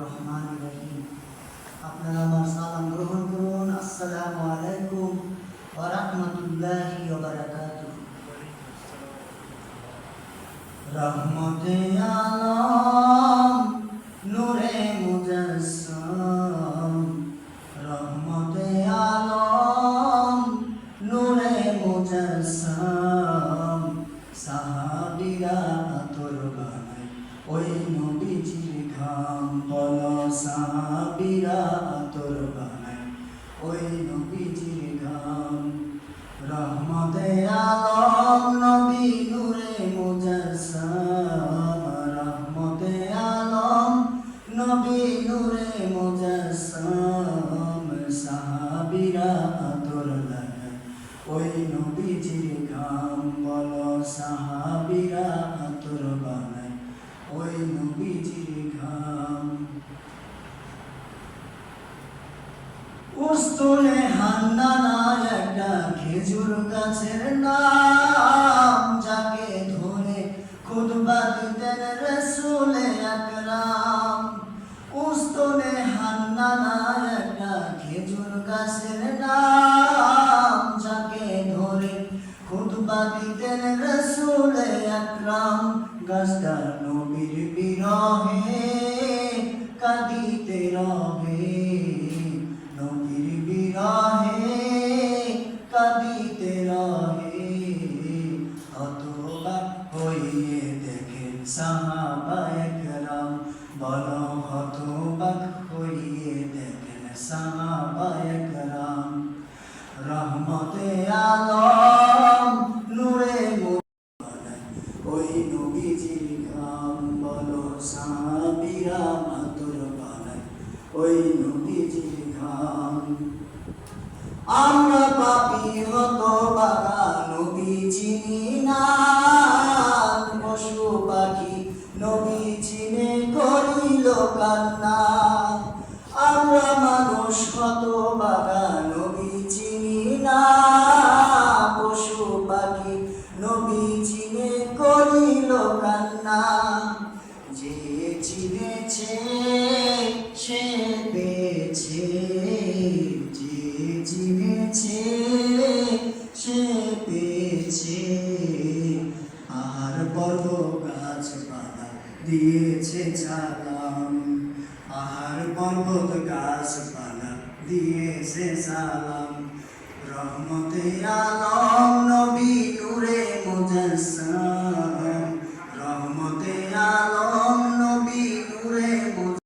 রহমানির রহিম। আপনারা আমার সালাম গ্রহণ করুন। আসসালামু আলাইকুম ওয়া রাহমাতুল্লাহি ওয়া বারাকাতুহু। রহমতে আলম নূরে মুজাসসাম, রহমতে আলম নূরে মুজাসসাম, সাহাবীরা আতর বানায় ওই নবীজির ঘাম। বলো সাহাবীরা আতর বানায় ওই নবীজির ঘাম। রহমতে আলম নবী নূরে মুজাসসাম, রহমতে আলম নবী নূরে মুজাসসাম, সাহাবীরা আতর লাগায় ওই নবীজির ঘাম। বলো সাহাবীরা আতর বানায় ওই নবীজির ঘাম। উস্তুনে হান্নানা একটা খেজুর গাছের নাম, যাকে ধরে খুতবা দিতেন রাসূলে আকরাম। উস্তুনে হান্নানা একটা খেজুর গাছের নাম, যাকে ধরে খুতবা দিতেন রাসূলে আকরাম। গাছটা নবীর বিরহে কাঁদিতে রহে, নবীর বিরহে কাঁদিতে রহে। হতবাক হইয়ে দেখেন সাহাবায়ে কেরাম। বলো হতবাক হইয়ে দেখেন সাহাবায়ে কেরাম। রহমতে আলম নূরে ওই নবীজির ঘাম। বলো সাহাবীরা আতর বানায় ওই নবীজির ঘাম। আমরা পাপী হতভাগা নবী চিনি না, পশু পাখি নবী চিনে করিল কান্না। আমরা মানুষ হতভাগা নবী চিনি না, পশু পাখি নবী চিনে করিল কান্না। যে চিনেছে সে পেয়েছে, যে চিনেছে সে পেয়েছে। আর বড় গাছপালা দিয়েছে সালাম, আর পর্বত গাছপালা দিয়েছে সালাম। রহমতে আলম